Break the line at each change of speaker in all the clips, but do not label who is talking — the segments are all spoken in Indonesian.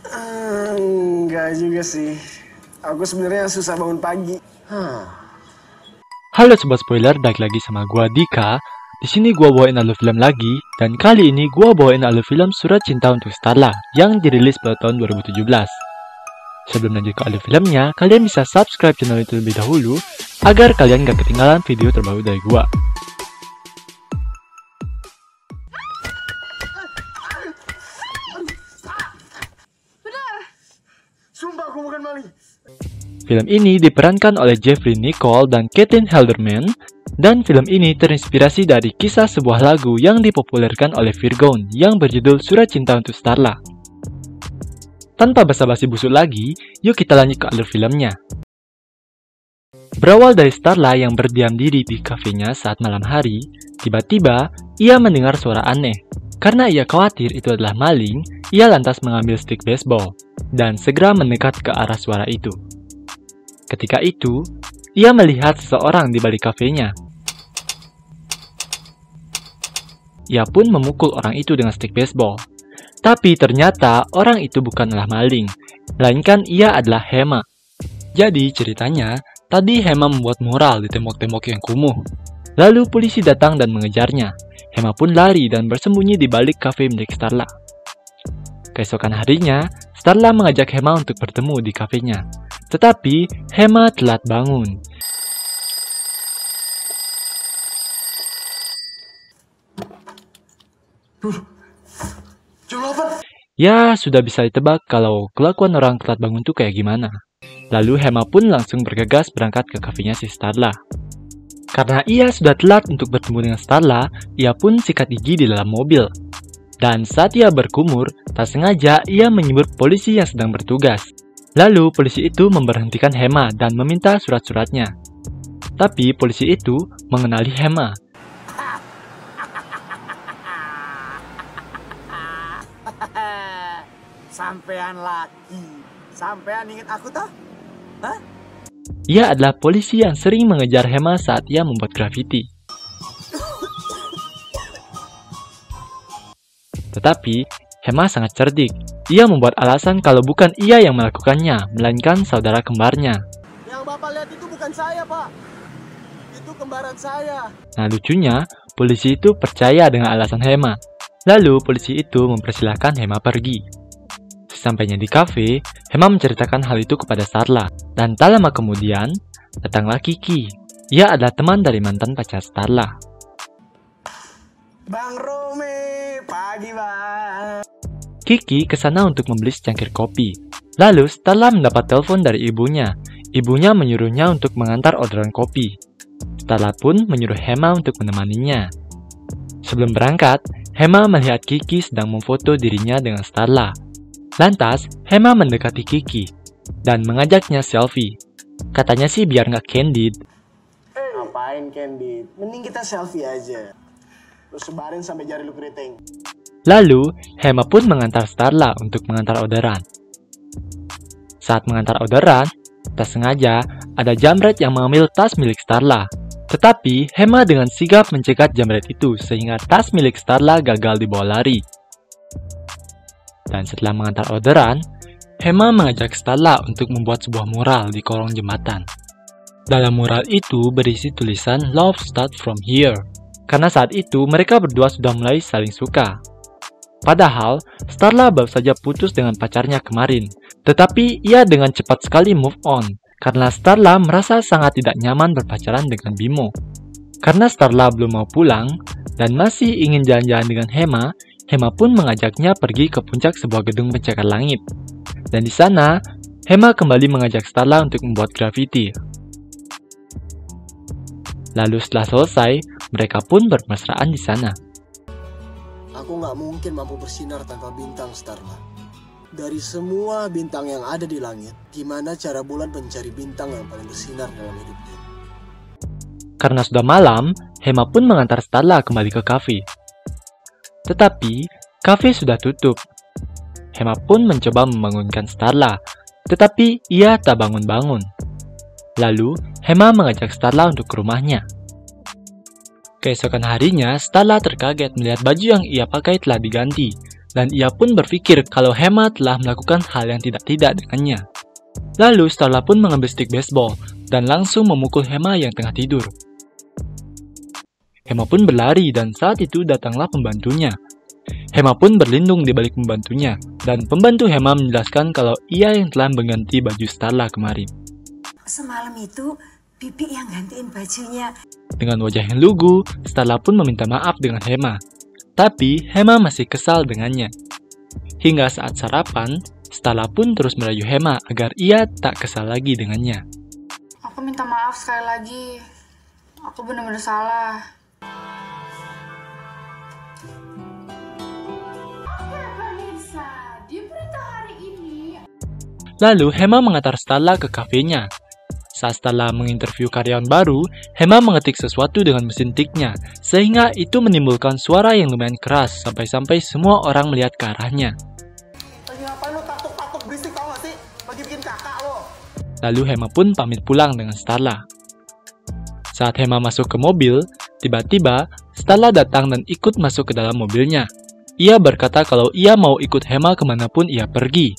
Enggak juga sih. Aku sebenarnya susah bangun pagi.
Halo sobat spoiler, balik lagi sama gua Dika. Di sini gua bawain alur film lagi, dan kali ini gua bawain alur film Surat Cinta untuk Starla yang dirilis pada tahun 2017. Sebelum lanjut ke alur filmnya, kalian bisa subscribe channel itu terlebih dahulu agar kalian gak ketinggalan video terbaru dari gua.
Sumpah aku bukan maling.
Film ini diperankan oleh Jeffrey Nicole dan Caitlin Halderman, dan film ini terinspirasi dari kisah sebuah lagu yang dipopulerkan oleh Virgon yang berjudul Surat Cinta untuk Starla. Tanpa basa-basi busuk lagi, yuk kita lanjut ke alur filmnya. Berawal dari Starla yang berdiam diri di kafenya saat malam hari, tiba-tiba ia mendengar suara aneh. Karena ia khawatir itu adalah maling, ia lantas mengambil stik baseball dan segera mendekat ke arah suara itu. Ketika itu, ia melihat seseorang di balik kafenya. Ia pun memukul orang itu dengan stik baseball. Tapi ternyata orang itu bukanlah maling, melainkan ia adalah Hema. Jadi ceritanya, tadi Hema membuat mural di tembok-tembok yang kumuh. Lalu polisi datang dan mengejarnya. Hema pun lari dan bersembunyi di balik kafe milik Starla. Keesokan harinya, Starla mengajak Hema untuk bertemu di kafenya. Tetapi, Hema telat bangun.
Jam 8.
Ya, sudah bisa ditebak kalau kelakuan orang telat bangun tuh kayak gimana. Lalu Hema pun langsung bergegas berangkat ke kafenya si Starla. Karena ia sudah telat untuk bertemu dengan Starla, ia pun sikat gigi di dalam mobil. Dan saat ia berkumur, tak sengaja ia menyebut polisi yang sedang bertugas. Lalu polisi itu memberhentikan Hema dan meminta surat-suratnya. Tapi polisi itu mengenali Hema.
Sampean lagi. Sampean inget aku toh? Hah?
Ia adalah polisi yang sering mengejar Hema saat ia membuat grafiti. Tetapi, Hema sangat cerdik. Ia membuat alasan kalau bukan ia yang melakukannya, melainkan saudara kembarnya.
Yang Bapak lihat itu bukan saya, Pak. Itu kembaran saya.
Nah lucunya, polisi itu percaya dengan alasan Hema. Lalu polisi itu mempersilahkan Hema pergi. Sesampainya di kafe, Hema menceritakan hal itu kepada Starla. Dan tak lama kemudian, datanglah Kiki. Ia adalah teman dari mantan pacar Starla.
Bang Rome, pagi Bang.
Kiki kesana untuk membeli secangkir kopi. Lalu Starla mendapat telepon dari ibunya. Ibunya menyuruhnya untuk mengantar orderan kopi. Starla pun menyuruh Hema untuk menemaninya. Sebelum berangkat, Hema melihat Kiki sedang memfoto dirinya dengan Starla. Lantas, Hema mendekati Kiki dan mengajaknya selfie. Katanya sih biar nggak candid.
Ngapain candid? Mending kita selfie aja. Lu sebarin sampai jari lu keriting.
Lalu, Hema pun mengantar Starla untuk mengantar orderan. Saat mengantar orderan, tak sengaja ada jambret yang mengambil tas milik Starla. Tetapi, Hema dengan sigap mencegat jambret itu sehingga tas milik Starla gagal dibawa lari. Dan setelah mengantar orderan, Hema mengajak Starla untuk membuat sebuah mural di kolong jembatan. Dalam mural itu berisi tulisan Love Start From Here. Karena saat itu mereka berdua sudah mulai saling suka. Padahal, Starla baru saja putus dengan pacarnya kemarin. Tetapi ia dengan cepat sekali move on. Karena Starla merasa sangat tidak nyaman berpacaran dengan Bimo. Karena Starla belum mau pulang dan masih ingin jalan-jalan dengan Hema, Hema pun mengajaknya pergi ke puncak sebuah gedung pencakar langit. Dan di sana, Hema kembali mengajak Starla untuk membuat grafiti. Lalu setelah selesai, mereka pun bermesraan di sana.
Aku nggak mungkin mampu bersinar tanpa bintang, Starla. Dari semua bintang yang ada di langit, gimana cara bulan mencari bintang yang paling bersinar dalam hidupnya?
Karena sudah malam, Hema pun mengantar Starla kembali ke kafe. Tetapi, kafe sudah tutup. Hema pun mencoba membangunkan Starla, tetapi ia tak bangun-bangun. Lalu, Hema mengajak Starla untuk ke rumahnya. Keesokan harinya, Starla terkaget melihat baju yang ia pakai telah diganti. dan ia pun berpikir kalau Hema telah melakukan hal yang tidak-tidak dengannya. Lalu Starla pun mengambil stik baseball dan langsung memukul Hema yang tengah tidur. Hema pun berlari dan saat itu datanglah pembantunya. Hema pun berlindung di balik pembantunya dan pembantu Hema menjelaskan kalau ia yang telah mengganti baju Starla kemarin.
Semalam itu Bibi yang gantiin bajunya.
Dengan wajah yang lugu, Starla pun meminta maaf dengan Hema. Tapi Hema masih kesal dengannya. Hingga saat sarapan, Starla pun terus merayu Hema agar ia tak kesal lagi dengannya.
Aku minta maaf sekali lagi. Aku benar-benar salah. Oke pemirsa, di berita hari ini.
Lalu Hema mengantar Starla ke kafenya. Saat Starla menginterview karyawan baru, Hema mengetik sesuatu dengan mesin tiknya, sehingga itu menimbulkan suara yang lumayan keras sampai-sampai semua orang melihat ke arahnya.
Lagi ngapain lo tatuk-tatuk berisik tau gak sih? Lagi bikin kakak lo.
Lalu Hema pun pamit pulang dengan Starla. Saat Hema masuk ke mobil, tiba-tiba Starla datang dan ikut masuk ke dalam mobilnya. Ia berkata kalau ia mau ikut Hema kemanapun ia pergi.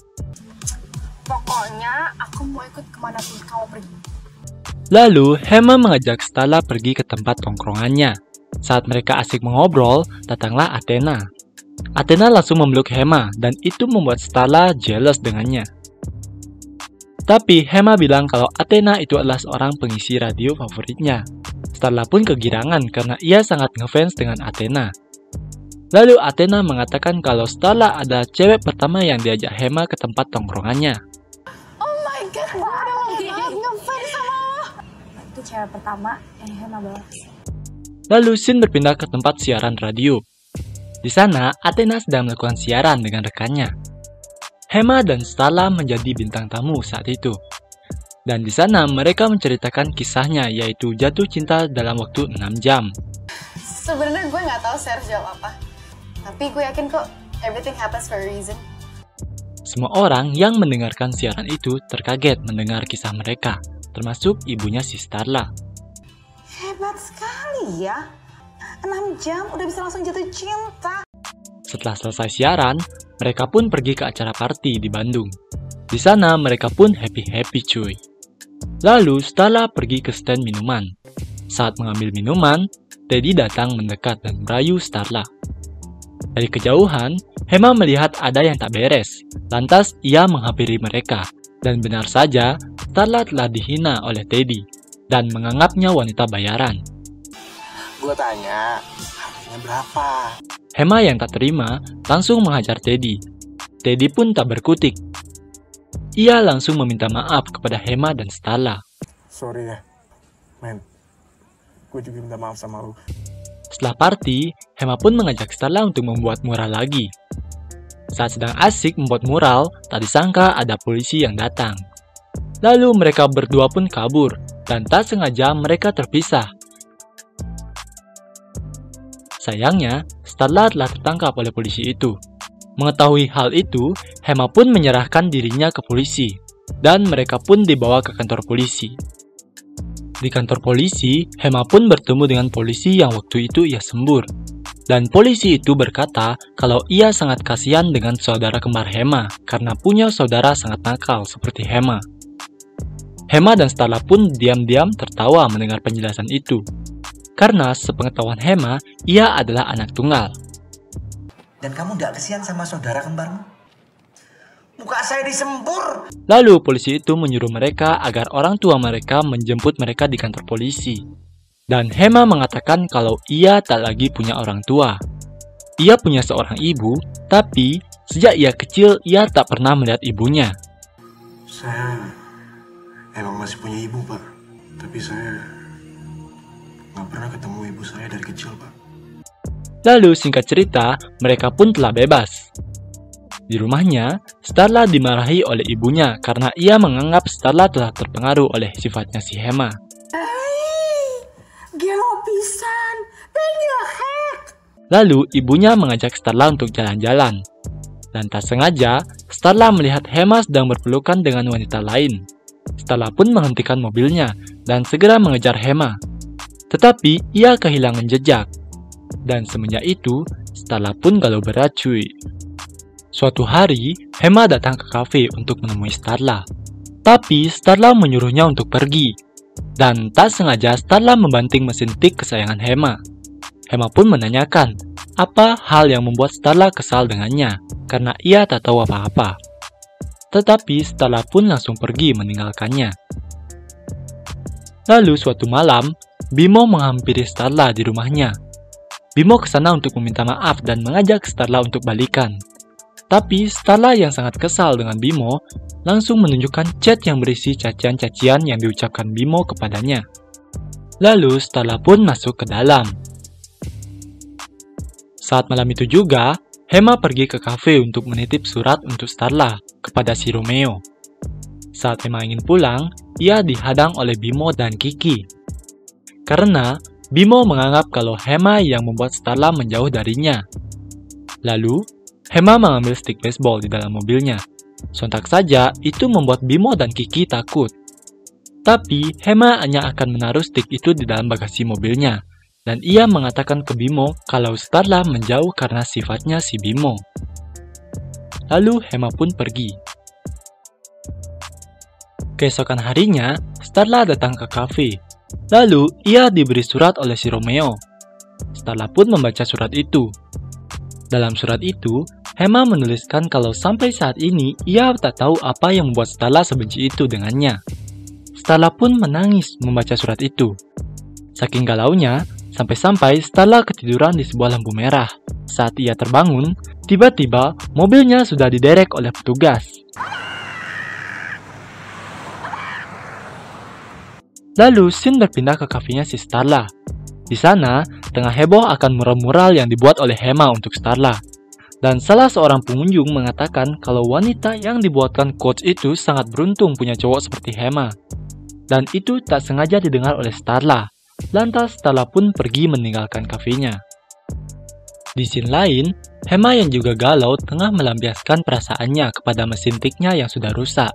Pokoknya aku mau ikut kemanapun kamu pergi.
Lalu, Hema mengajak Starla pergi ke tempat tongkrongannya. Saat mereka asik mengobrol, datanglah Athena. Athena langsung memeluk Hema, dan itu membuat Starla jealous dengannya. Tapi, Hema bilang kalau Athena itu adalah seorang pengisi radio favoritnya. Starla pun kegirangan karena ia sangat ngefans dengan Athena. Lalu, Athena mengatakan kalau Starla adalah cewek pertama yang diajak Hema ke tempat tongkrongannya.
Oh my god, gue udah ngefans sama lo. Itu cewek pertama yang Hema bawa.
Lalu scene berpindah ke tempat siaran radio. Di sana, Athena sedang melakukan siaran dengan rekannya. Hema dan Starla menjadi bintang tamu saat itu. Dan di sana mereka menceritakan kisahnya yaitu jatuh cinta dalam waktu 6 jam.
Sebenarnya gue nggak tahu saya harus jawab apa. Tapi gue yakin kok everything happens for a reason.
Semua orang yang mendengarkan siaran itu terkaget mendengar kisah mereka, termasuk ibunya si Starla.
Hebat sekali ya. 6 jam udah bisa langsung jatuh cinta.
Setelah selesai siaran, mereka pun pergi ke acara party di Bandung. Di sana mereka pun happy-happy cuy. Lalu Starla pergi ke stand minuman. Saat mengambil minuman, Teddy datang mendekat dan merayu Starla. Dari kejauhan, Hema melihat ada yang tak beres. Lantas ia menghampiri mereka. Dan benar saja, Starla telah dihina oleh Teddy dan menganggapnya wanita bayaran.
Gue tanya, harganya berapa?
Hema yang tak terima langsung menghajar Teddy. Teddy pun tak berkutik. Ia langsung meminta maaf kepada Hema dan Starla.
Sorry ya, men. Gue juga minta maaf sama lu.
Setelah party, Hema pun mengajak Starla untuk membuat mural lagi. Saat sedang asik membuat mural, tak disangka ada polisi yang datang. Lalu mereka berdua pun kabur, dan tak sengaja mereka terpisah. Sayangnya, Starla telah tertangkap oleh polisi itu. Mengetahui hal itu, Hema pun menyerahkan dirinya ke polisi, dan mereka pun dibawa ke kantor polisi. Di kantor polisi, Hema pun bertemu dengan polisi yang waktu itu ia sembur. Dan polisi itu berkata kalau ia sangat kasihan dengan saudara kembar Hema karena punya saudara sangat nakal seperti Hema. Hema dan Starla pun diam-diam tertawa mendengar penjelasan itu. Karena sepengetahuan Hema, ia adalah anak tunggal.
Dan kamu gak kesian sama saudara kembarmu? Muka saya disembur.
Lalu polisi itu menyuruh mereka agar orang tua mereka menjemput mereka di kantor polisi. Dan Hema mengatakan kalau ia tak lagi punya orang tua. Ia punya seorang ibu, tapi sejak ia kecil ia tak pernah melihat ibunya.
Saya emang masih punya ibu, Pak. Tapi saya nggak pernah ketemu ibu saya dari kecil, Pak.
Lalu singkat cerita, mereka pun telah bebas. Di rumahnya, Starla dimarahi oleh ibunya karena ia menganggap Starla telah terpengaruh oleh sifatnya si Hema.
Gelo pisan. Pengen.
Lalu ibunya mengajak Starla untuk jalan-jalan. Dan tak sengaja, Starla melihat Hema sedang berpelukan dengan wanita lain. Starla pun menghentikan mobilnya dan segera mengejar Hema. Tetapi ia kehilangan jejak. Dan semenjak itu, Starla pun galau berat cuy. Suatu hari, Hema datang ke kafe untuk menemui Starla. Tapi Starla menyuruhnya untuk pergi. Dan tak sengaja Starla membanting mesin tik kesayangan Hema. Hema pun menanyakan, apa hal yang membuat Starla kesal dengannya, karena ia tak tahu apa-apa. Tetapi Starla pun langsung pergi meninggalkannya. Lalu suatu malam, Bimo menghampiri Starla di rumahnya. Bimo kesana untuk meminta maaf dan mengajak Starla untuk balikan. Tapi Starla yang sangat kesal dengan Bimo langsung menunjukkan chat yang berisi cacian-cacian yang diucapkan Bimo kepadanya. Lalu Starla pun masuk ke dalam. Saat malam itu juga, Hema pergi ke kafe untuk menitip surat untuk Starla kepada si Romeo. Saat Hema ingin pulang, ia dihadang oleh Bimo dan Kiki. Karena Bimo menganggap kalau Hema yang membuat Starla menjauh darinya. Lalu, Hema mengambil stick baseball di dalam mobilnya. Sontak saja, itu membuat Bimo dan Kiki takut. Tapi, Hema hanya akan menaruh stick itu di dalam bagasi mobilnya. Dan ia mengatakan ke Bimo kalau Starla menjauh karena sifatnya si Bimo. Lalu, Hema pun pergi. Keesokan harinya, Starla datang ke kafe. Lalu, ia diberi surat oleh si Romeo. Starla pun membaca surat itu. Dalam surat itu, Hema menuliskan kalau sampai saat ini ia tak tahu apa yang membuat Starla sebenci itu dengannya. Starla pun menangis membaca surat itu. Saking galaunya, sampai-sampai Starla ketiduran di sebuah lampu merah. Saat ia terbangun, tiba-tiba mobilnya sudah diderek oleh petugas. Lalu, scene berpindah ke kafenya si Starla. Di sana, tengah heboh akan mural-mural yang dibuat oleh Hema untuk Starla. Dan salah seorang pengunjung mengatakan kalau wanita yang dibuatkan quotes itu sangat beruntung punya cowok seperti Hema. Dan itu tak sengaja didengar oleh Starla. Lantas Starla pun pergi meninggalkan kafenya. Di scene lain, Hema yang juga galau tengah melampiaskan perasaannya kepada mesin tiknya yang sudah rusak.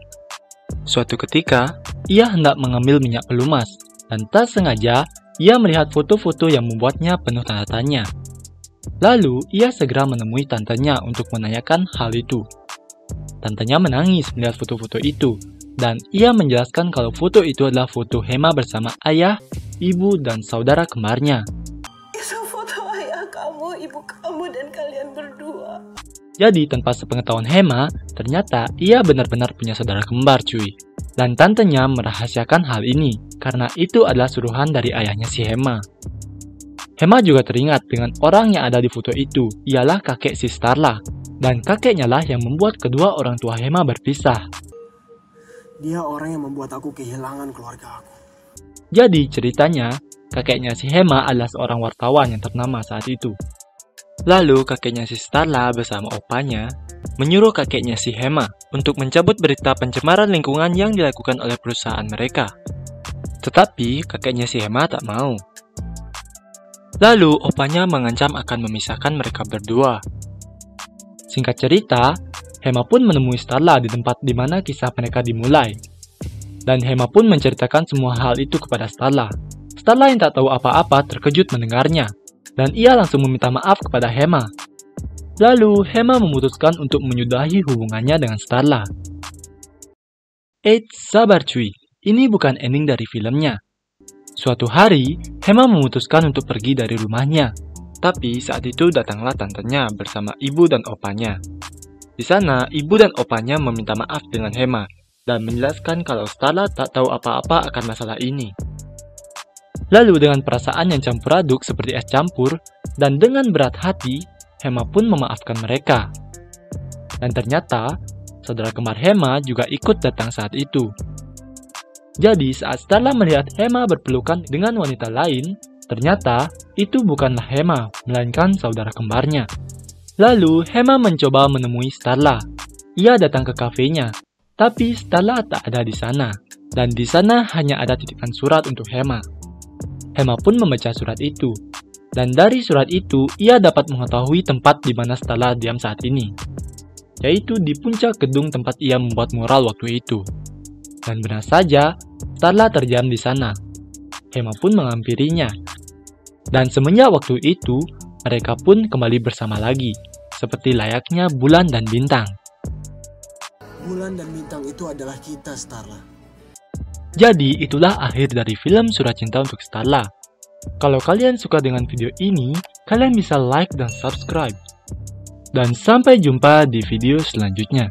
Suatu ketika, ia hendak mengambil minyak pelumas. Dan tak sengaja, ia melihat foto-foto yang membuatnya penuh tanda tanya. Lalu, ia segera menemui tantenya untuk menanyakan hal itu. Tantenya menangis melihat foto-foto itu, dan ia menjelaskan kalau foto itu adalah foto Hema bersama ayah, ibu, dan saudara kembarnya.
Itu foto ayah kamu, ibu kamu, dan kalian berdua.
Jadi, tanpa sepengetahuan Hema, ternyata ia benar-benar punya saudara kembar, cuy. Dan tantenya merahasiakan hal ini, karena itu adalah suruhan dari ayahnya si Hema. Hema juga teringat dengan orang yang ada di foto itu, ialah kakek si Starla. Dan kakeknya lah yang membuat kedua orang tua Hema berpisah.
Dia orang yang membuat aku kehilangan keluarga aku.
Jadi ceritanya, kakeknya si Hema adalah seorang wartawan yang ternama saat itu. Lalu kakeknya si Starla bersama opanya menyuruh kakeknya si Hema untuk mencabut berita pencemaran lingkungan yang dilakukan oleh perusahaan mereka. Tetapi kakeknya si Hema tak mau. Lalu opanya mengancam akan memisahkan mereka berdua. Singkat cerita, Hema pun menemui Starla di tempat di mana kisah mereka dimulai. Dan Hema pun menceritakan semua hal itu kepada Starla. Starla yang tak tahu apa-apa terkejut mendengarnya. Dan ia langsung meminta maaf kepada Hema. Lalu, Hema memutuskan untuk menyudahi hubungannya dengan Starla. Eits, sabar cuy, ini bukan ending dari filmnya. Suatu hari, Hema memutuskan untuk pergi dari rumahnya. Tapi saat itu datanglah tantenya bersama ibu dan opanya. Di sana, ibu dan opanya meminta maaf dengan Hema dan menjelaskan kalau Starla tak tahu apa-apa akan masalah ini. Lalu dengan perasaan yang campur aduk seperti es campur, dan dengan berat hati, Hema pun memaafkan mereka. Dan ternyata, saudara kembar Hema juga ikut datang saat itu. Jadi saat Starla melihat Hema berpelukan dengan wanita lain, ternyata itu bukanlah Hema, melainkan saudara kembarnya. Lalu Hema mencoba menemui Starla. Ia datang ke kafenya, tapi Starla tak ada di sana. Dan di sana hanya ada titipan surat untuk Hema. Hema pun membaca surat itu. Dan dari surat itu, ia dapat mengetahui tempat di mana Starla diam saat ini. Yaitu di puncak gedung tempat ia membuat mural waktu itu. Dan benar saja, Starla terdiam di sana. Hema pun menghampirinya. Dan semenjak waktu itu, mereka pun kembali bersama lagi. seperti layaknya bulan dan bintang.
Bulan dan bintang itu adalah kita, Starla.
Jadi, itulah akhir dari film Surat Cinta untuk Starla. Kalau kalian suka dengan video ini, kalian bisa like dan subscribe. Dan sampai jumpa di video selanjutnya.